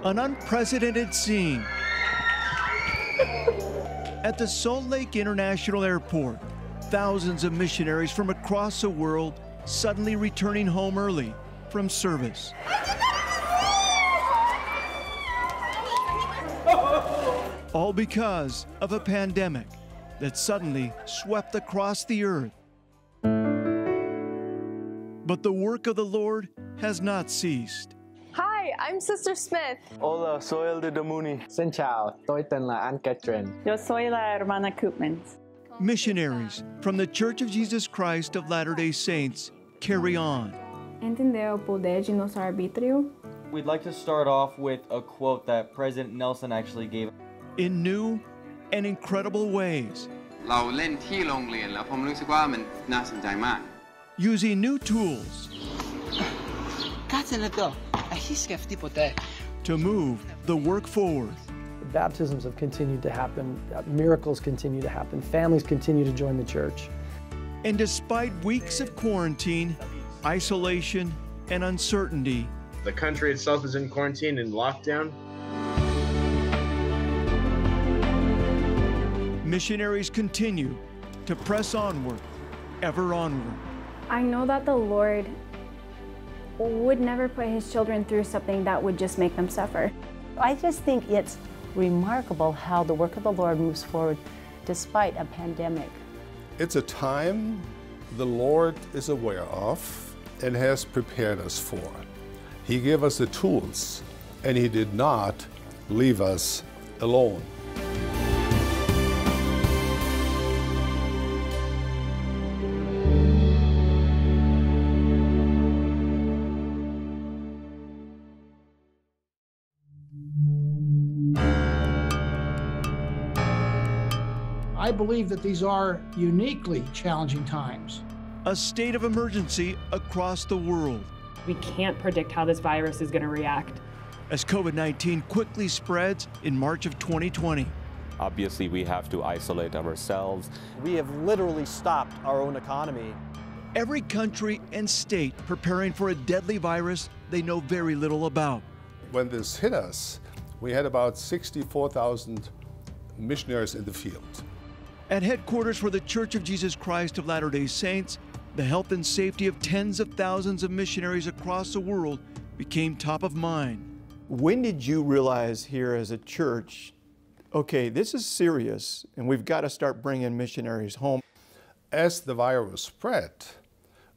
An unprecedented scene at the Salt Lake International Airport. Thousands of missionaries from across the world suddenly returning home early from service. All because of a pandemic that suddenly swept across the earth. But the work of the Lord has not ceased. Hi, I'm Sister Smith. Hola, soy el de Damuni. Xin chào, tôi tên là Ann Catherine. Yo soy la hermana Koopmans. Missionaries from the Church of Jesus Christ of Latter-day Saints carry on. Entender o poder de nosso arbítrio. We'd like to start off with a quote that President Nelson actually gave. In new and incredible ways. เราเล่นที่โรงเรียนแล้วผมรู้สึกว่ามันน่าสนใจมาก Using new tools to move the work forward. Baptisms have continued to happen, miracles continue to happen, families continue to join the church. And despite weeks of quarantine, isolation, and uncertainty, the country itself is in quarantine and lockdown. Missionaries continue to press onward, ever onward. I know that the Lord would never put His children through something that would just make them suffer. I just think it's remarkable how the work of the Lord moves forward despite a pandemic. It's a time the Lord is aware of and has prepared us for. He gave us the tools, and He did not leave us alone. I believe that these are uniquely challenging times. A state of emergency across the world. We can't predict how this virus is going to react. As COVID-19 quickly spreads in March of 2020. Obviously, we have to isolate ourselves. We have literally stopped our own economy. Every country and state preparing for a deadly virus they know very little about. When this hit us, we had about 64,000 missionaries in the field. At headquarters for the Church of Jesus Christ of Latter-day Saints, the health and safety of tens of thousands of missionaries across the world became top of mind. When did you realize here as a church, okay, this is serious and we've got to start bringing missionaries home? As the virus spread,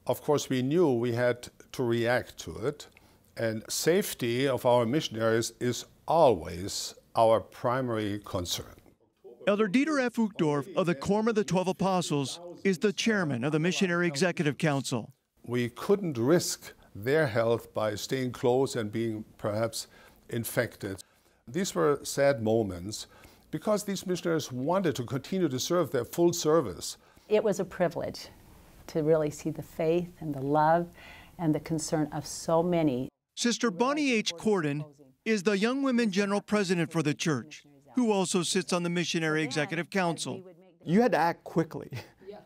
of course we knew we had to react to it, and safety of our missionaries is always our primary concern. Elder Dieter F. Uchtdorf of the Quorum of the 12 Apostles is the chairman of the Missionary Executive Council. We couldn't risk their health by staying close and being perhaps infected. These were sad moments because these missionaries wanted to continue to serve their full service. It was a privilege to really see the faith and the love and the concern of so many. Sister Bonnie H. Corden is the Young Women General President for the church, who also sits on the Missionary Executive Council. You had to act quickly,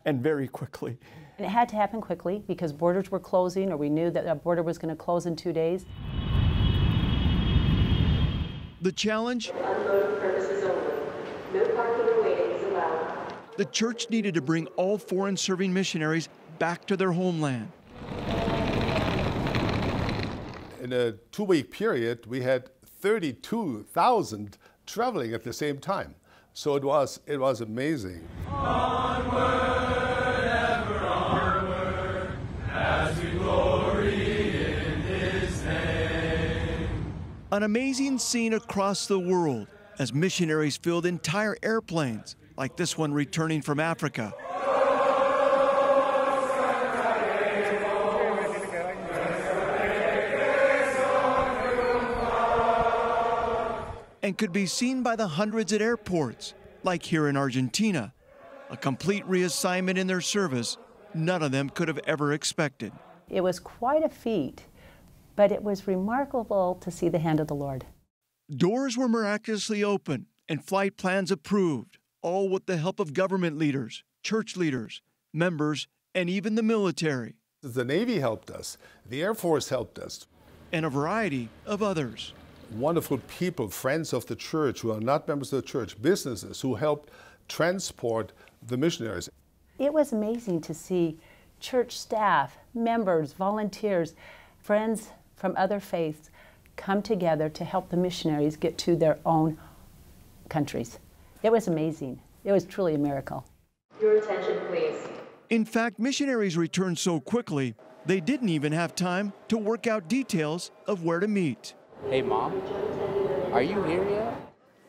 and very quickly. And it had to happen quickly because borders were closing, or we knew that a border was going to close in 2 days. The challenge? Unloading purposes only. No parking or waiting is allowed. The church needed to bring all foreign serving missionaries back to their homeland. In a 2-week period, we had 32,000 traveling at the same time. So it was amazing. Onward, ever onward, as we glory in His name. An amazing scene across the world as missionaries filled entire airplanes, like this one returning from Africa. And could be seen by the hundreds at airports, like here in Argentina. A complete reassignment in their service none of them could have ever expected. It was quite a feat, but it was remarkable to see the hand of the Lord. Doors were miraculously open and flight plans approved, all with the help of government leaders, church leaders, members, and even the military. The Navy helped us, the Air Force helped us. And a variety of others. wonderful people, friends of the church who are not members of the church, businesses who helped transport the missionaries. It was amazing to see church staff, members, volunteers, friends from other faiths come together to help the missionaries get to their own countries. It was amazing. It was truly a miracle. Your attention, please. In fact, missionaries returned so quickly, they didn't even have time to work out details of where to meet. Hey, Mom, are you here yet?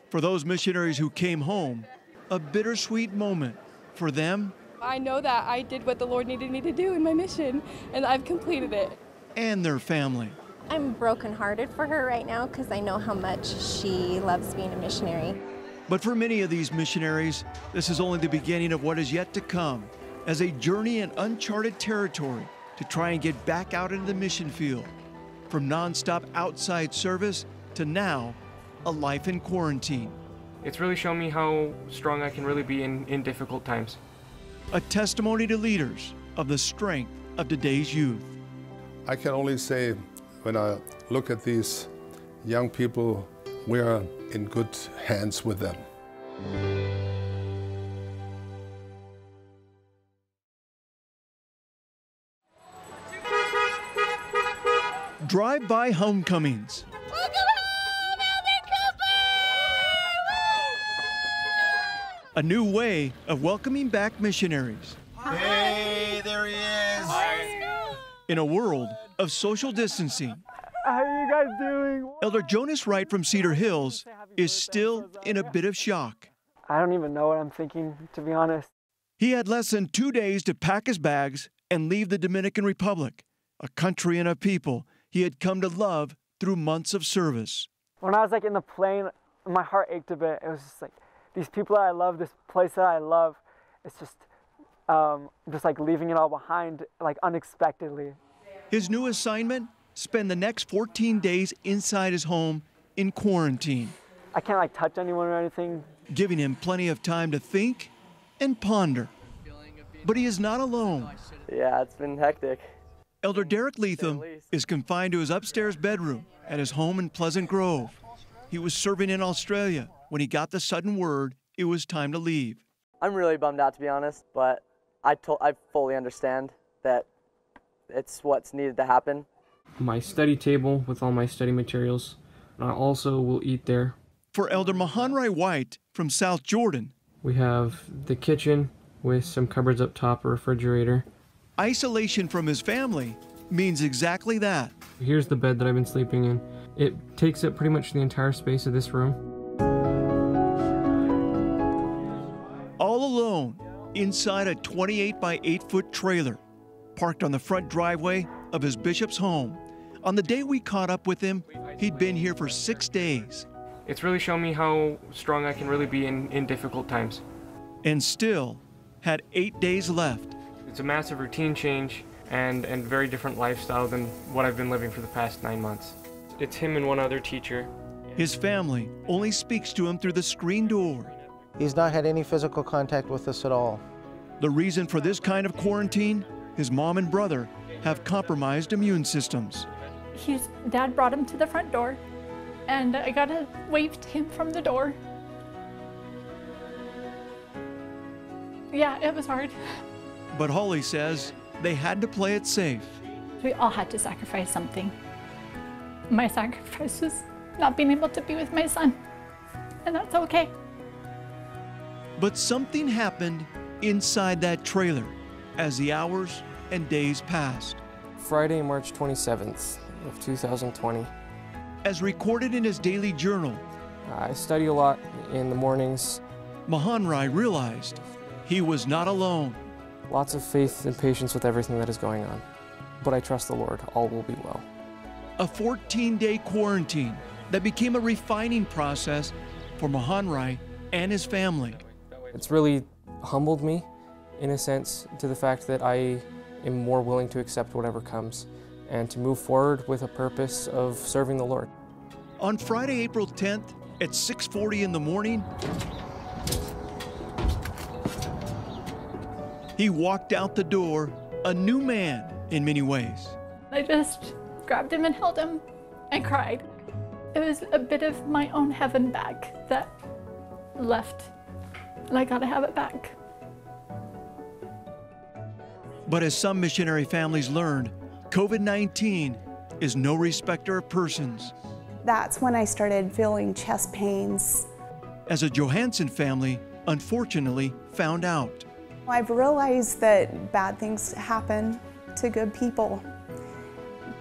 For those missionaries who came home, a bittersweet moment. For them, I know that I did what the Lord needed me to do in my mission, and I've completed it. And their family. I'm brokenhearted for her right now because I know how much she loves being a missionary. But for many of these missionaries, this is only the beginning of what is yet to come, as they journey in uncharted territory to try and get back out into the mission field. From nonstop outside service to now, a life in quarantine. It's really shown me how strong I can really be in difficult times. A testimony to leaders of the strength of today's youth. I can only say, when I look at these young people, we are in good hands with them. Drive-by homecomings. A new way of welcoming back missionaries. Hey, there he is. Hi. In a world of social distancing. How are you guys doing? Elder Jonas Wright from Cedar Hills is still in a bit of shock. I don't even know what I'm thinking, to be honest. He had less than 2 days to pack his bags and leave the Dominican Republic, a country and a people he had come to love through months of service. When I was in the plane, my heart ached a bit. It was just these people that I love, this place that I love, it's just leaving it all behind, unexpectedly. His new assignment? Spend the next 14 days inside his home in quarantine. I can't touch anyone or anything. Giving him plenty of time to think and ponder. But he is not alone. Yeah, it's been hectic. Elder Derek Leatham is confined to his upstairs bedroom at his home in Pleasant Grove. He was serving in Australia when he got the sudden word it was time to leave. I'm really bummed out, to be honest, but I fully understand that it's what's needed to happen. My study table with all my study materials. I also will eat there. For Elder Mahanrai White from South Jordan, we have the kitchen with some cupboards up top, a refrigerator. Isolation from his family means exactly that. Here's the bed that I've been sleeping in. It takes up pretty much the entire space of this room. All alone inside a 28 by 8 foot trailer, parked on the front driveway of his bishop's home. On the day we caught up with him, he'd been here for 6 days. It's really shown me how strong I can really be in difficult times. And still had 8 days left. It's a massive routine change and very different lifestyle than what I've been living for the past 9 months. It's him and one other teacher. His family only speaks to him through the screen door. He's not had any physical contact with us at all. The reason for this kind of quarantine? His mom and brother have compromised immune systems. Dad brought him to the front door, and I got to wave to him from the door. Yeah, it was hard. But Holly says they had to play it safe. We all had to sacrifice something. My sacrifice was not being able to be with my son, and that's okay. But something happened inside that trailer as the hours and days passed. Friday, March 27th of 2020. As recorded in his daily journal, I study a lot in the mornings. Mahanrai realized he was not alone. Lots of faith and patience with everything that is going on. But I trust the Lord, all will be well. A 14-day quarantine that became a refining process for Mahanrai and his family. It's really humbled me, in a sense, to the fact that I am more willing to accept whatever comes and to move forward with a purpose of serving the Lord. On Friday, April 10th at 6:40 in the morning, he walked out the door, a new man in many ways. I just grabbed him and held him and cried. It was a bit of my own heaven back that left, and I gotta have it back. But as some missionary families learned, COVID-19 is no respecter of persons. That's when I started feeling chest pains. As a Johansson family, unfortunately, found out. I've realized that bad things happen to good people.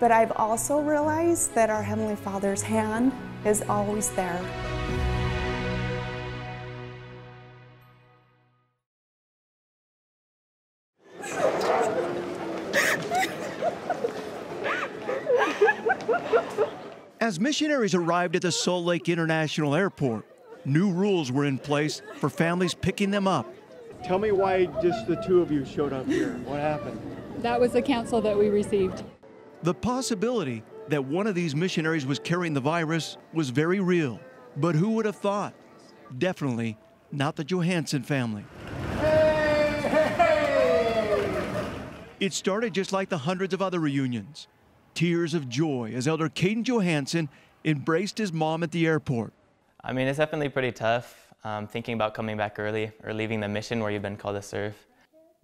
But I've also realized that our Heavenly Father's hand is always there. As missionaries arrived at the Salt Lake International Airport, new rules were in place for families picking them up. Tell me why just the two of you showed up here. What happened? That was the counsel that we received. The possibility that one of these missionaries was carrying the virus was very real. But who would have thought? Definitely not the Johansson family. It started just like the hundreds of other reunions. Tears of joy as Elder Caden Johansson embraced his mom at the airport. I mean, it's definitely pretty tough thinking about coming back early or leaving the mission where you've been called to serve.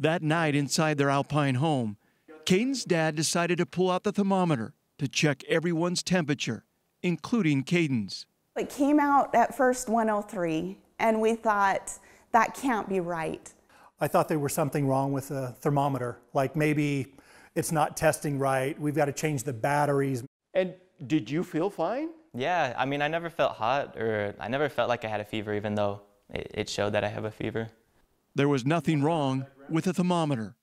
That night inside their Alpine home, Caden's dad decided to pull out the thermometer to check everyone's temperature, including Caden's. It came out at first 103, and we thought, that can't be right. I thought there was something wrong with the thermometer, like maybe it's not testing right, we've got to change the batteries. And did you feel fine? Yeah, I mean, I never felt hot or I never felt like I had a fever, even though it showed that I have a fever. There was nothing wrong with the thermometer.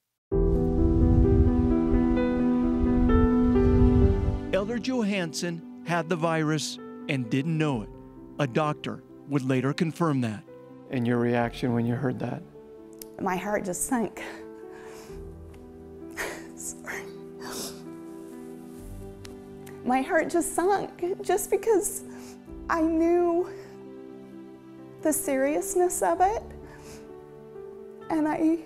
Elder Johansson had the virus and didn't know it. A doctor would later confirm that. And your reaction when you heard that? My heart just sank. Sorry. My heart just sunk just because I knew the seriousness of it, and I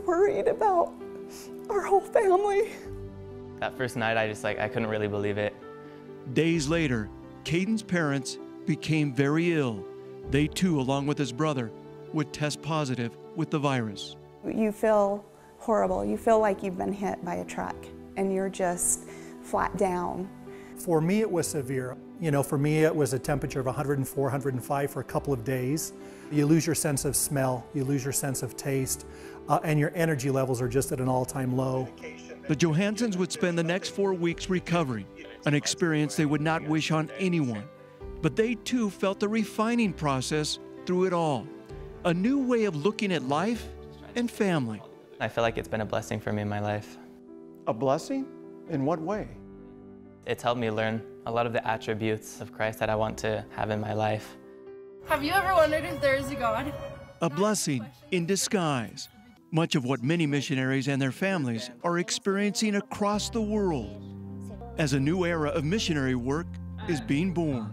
worried about our whole family. That first night, I couldn't really believe it. Days later, Caden's parents became very ill. They too, along with his brother, would test positive with the virus. You feel horrible. You feel like you've been hit by a truck and you're just flat down. For me, it was severe. You know, for me, it was a temperature of 104, 105 for a couple of days. You lose your sense of smell, you lose your sense of taste, and your energy levels are just at an all-time low. The Johanssons would spend the next 4 weeks recovering, an experience they would not wish on anyone. But they too felt the refining process through it all, a new way of looking at life and family. I feel like it's been a blessing for me in my life. A blessing? In what way? It's helped me learn a lot of the attributes of Christ that I want to have in my life. Have you ever wondered if there is a God? A blessing in disguise. Much of what many missionaries and their families are experiencing across the world as a new era of missionary work is being born.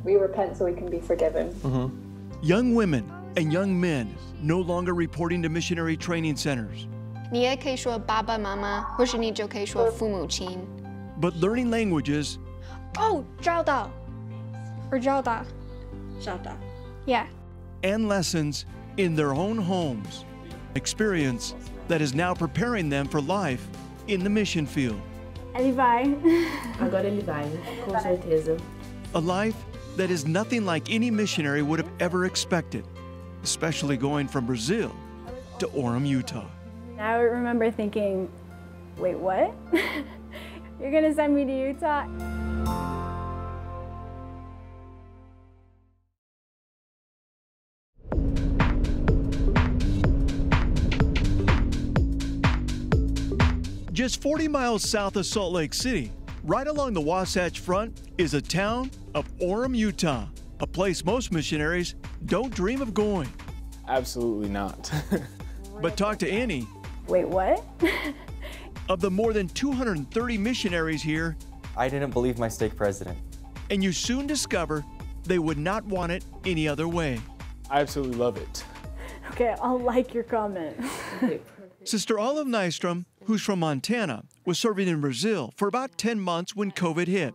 We repent so we can be forgiven. Young women and young men no longer reporting to missionary training centers. 你也可以说爸爸妈妈，或是你就可以说父母亲。 But learning languages. Oh, 找到 or 找到 Yeah. And lessons in their own homes. Experience that is now preparing them for life in the mission field. Ele vai. Agora ele vai, com certeza. A life that is nothing like any missionary would have ever expected, especially going from Brazil to Orem, Utah. I remember thinking, wait, what? You're gonna send me to Utah? Just 40 miles south of Salt Lake City, right along the Wasatch Front, is a town of Orem, Utah, a place most missionaries don't dream of going. Absolutely not. But talk to any. Wait, what? Of the more than 230 missionaries here, I didn't believe my stake president. And you soon discover they would not want it any other way. I absolutely love it. Okay, I'll like your comment. Sister Olive Nystrom, who's from Montana, was serving in Brazil for about 10 months when COVID hit.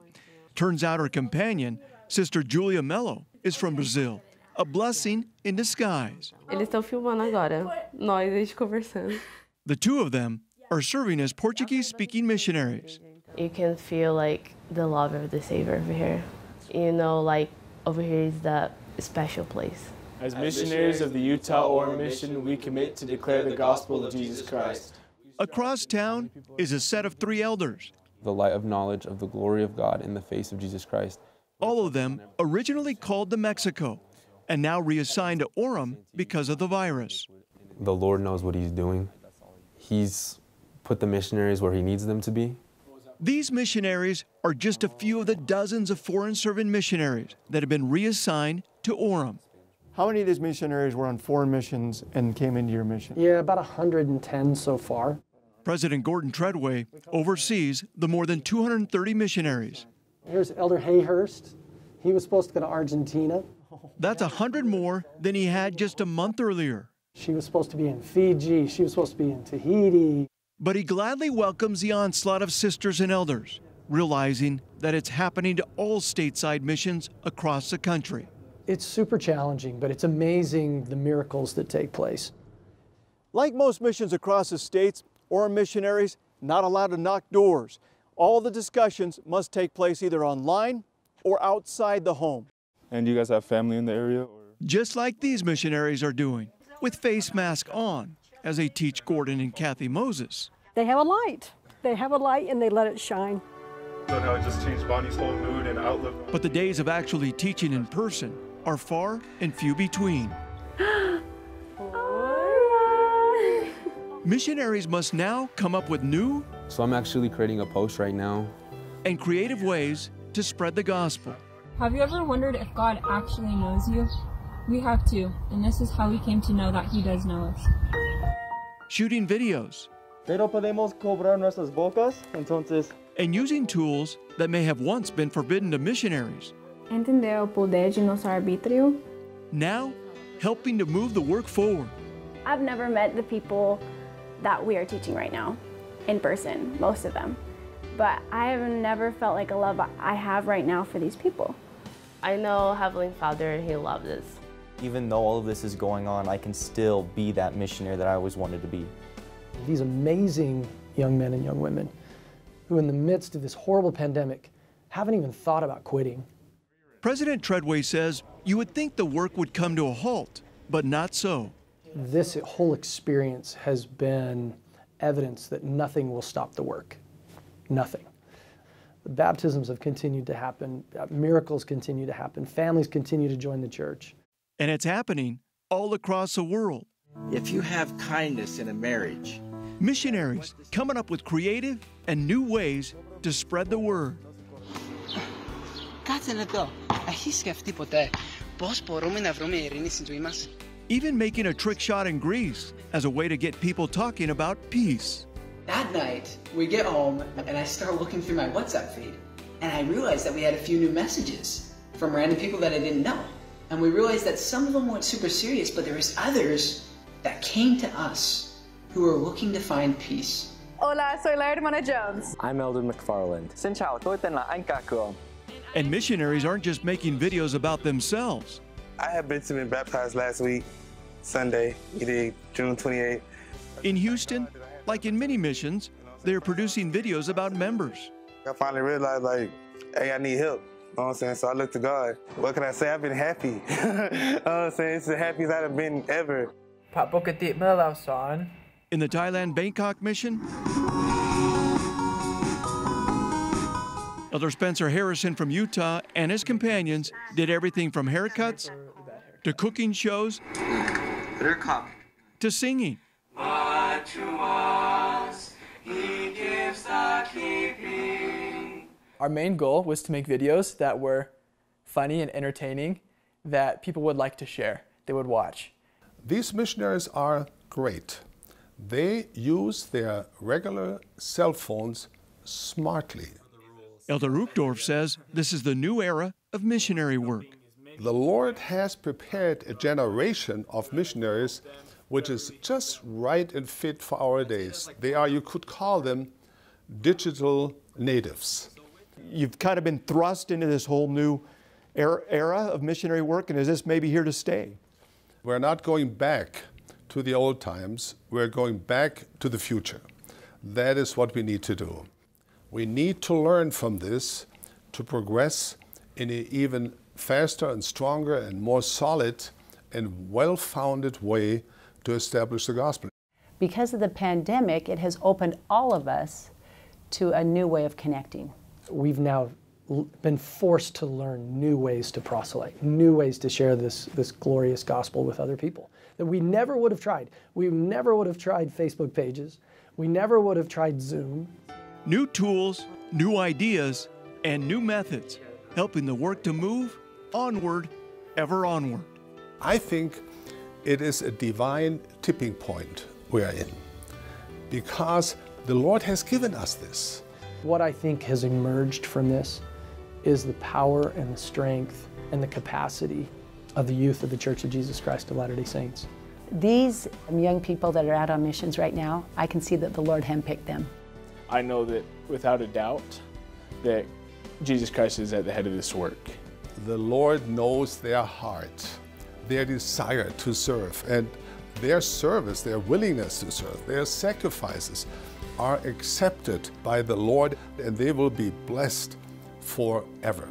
Turns out her companion, Sister Julia Mello, is from Brazil, a blessing in disguise. Eles estão filmando agora, nós eles conversando. The two of them are serving as Portuguese-speaking missionaries. You can feel like the love of the Savior over here. You know, like over here is the special place. As missionaries of the Utah Onward mission, we commit to declare the gospel of Jesus Christ. Across town is a set of 3 elders. The light of knowledge of the glory of God in the face of Jesus Christ. All of them originally called to Mexico and now reassigned to Orem because of the virus. The Lord knows what He's doing. He's put the missionaries where He needs them to be. These missionaries are just a few of the dozens of foreign serving missionaries that have been reassigned to Orem. How many of these missionaries were on foreign missions and came into your mission? Yeah, about 110 so far. President Gordon Treadway oversees the more than 230 missionaries. Here's Elder Hayhurst. He was supposed to go to Argentina. That's 100 more than he had just a month earlier. She was supposed to be in Fiji. She was supposed to be in Tahiti. But he gladly welcomes the onslaught of sisters and elders, realizing that it's happening to all stateside missions across the country. It's super challenging, but it's amazing the miracles that take place. Like most missions across the states, Orem missionaries not allowed to knock doors. All the discussions must take place either online or outside the home. And you guys have family in the area? Just like these missionaries are doing, with face masks on, as they teach Gordon and Kathy Moses. They have a light. They have a light and they let it shine. So now it just changed Bonnie's whole mood and outlook. But the days of actually teaching in person are far and few between. Missionaries must now come up with new So I'm actually creating a post right now and creative ways to spread the gospel. Have you ever wondered if God actually knows you? We have too, and this is how we came to know that He does know us. Shooting videos. Pero podemos cobrar nuestras bocas, entonces. And using tools that may have once been forbidden to missionaries. Entender o poder de nosso arbítrio. Now, helping to move the work forward. I've never met the people that we are teaching right now in person, most of them. But I have never felt like a love I have right now for these people. I know Heavenly Father, He loves us. Even though all of this is going on, I can still be that missionary that I always wanted to be. These amazing young men and young women who in the midst of this horrible pandemic haven't even thought about quitting. President Treadway says you would think the work would come to a halt, but not so. This whole experience has been evidence that nothing will stop the work. Nothing. The baptisms have continued to happen, miracles continue to happen, families continue to join the church. And it's happening all across the world. If you have kindness in a marriage, missionaries coming up with creative and new ways to spread the word. Κάτσε λεπτό. Έχεις σκεφτεί ποτέ πώς μπορούμε να βρούμε ειρήνη στην ζωή μας? Even making a trick shot in Greece as a way to get people talking about peace. That night, we get home and I start looking through my WhatsApp feed and I realized that we had a few new messages from random people that I didn't know. And we realized that some of them weren't super serious, but there was others that came to us who were looking to find peace. Hola, soy la hermana Jones. I'm Eldon McFarland. Xin chào, tôi tên là anh Kakuo. And missionaries aren't just making videos about themselves. I have been baptized last week, Sunday, June 28th. In Houston, like in many missions, they're producing videos about members. I finally realized, like, hey, I need help. You know what I'm saying? So I looked to God. What can I say? I've been happy. You know what I'm saying? It's the happiest I've been ever. In the Thailand Bangkok mission, Elder Spencer Harrison from Utah and his companions did everything from haircuts to cooking shows to singing. But to us, He gives the keeping. Our main goal was to make videos that were funny and entertaining that people would like to share, they would watch. These missionaries are great. They use their regular cell phones smartly. Elder Ruckdorf says this is the new era of missionary work. The Lord has prepared a generation of missionaries which is just right and fit for our days. They are, you could call them, digital natives. You've kind of been thrust into this whole new era of missionary work, and is this maybe here to stay? We're not going back to the old times, we're going back to the future. That is what we need to do. We need to learn from this to progress in an even faster and stronger and more solid and well-founded way to establish the gospel. Because of the pandemic, it has opened all of us to a new way of connecting. We've now been forced to learn new ways to proselyte, new ways to share this glorious gospel with other people that we never would have tried. We never would have tried Facebook pages. We never would have tried Zoom. New tools, new ideas, and new methods, helping the work to move onward, ever onward. I think it is a divine tipping point we are in, because the Lord has given us this. What I think has emerged from this is the power and the strength and the capacity of the youth of the Church of Jesus Christ of Latter-day Saints. These young people that are out on missions right now, I can see that the Lord handpicked them. I know that without a doubt that Jesus Christ is at the head of this work. The Lord knows their heart, their desire to serve, and their service, their willingness to serve, their sacrifices are accepted by the Lord, and they will be blessed forever.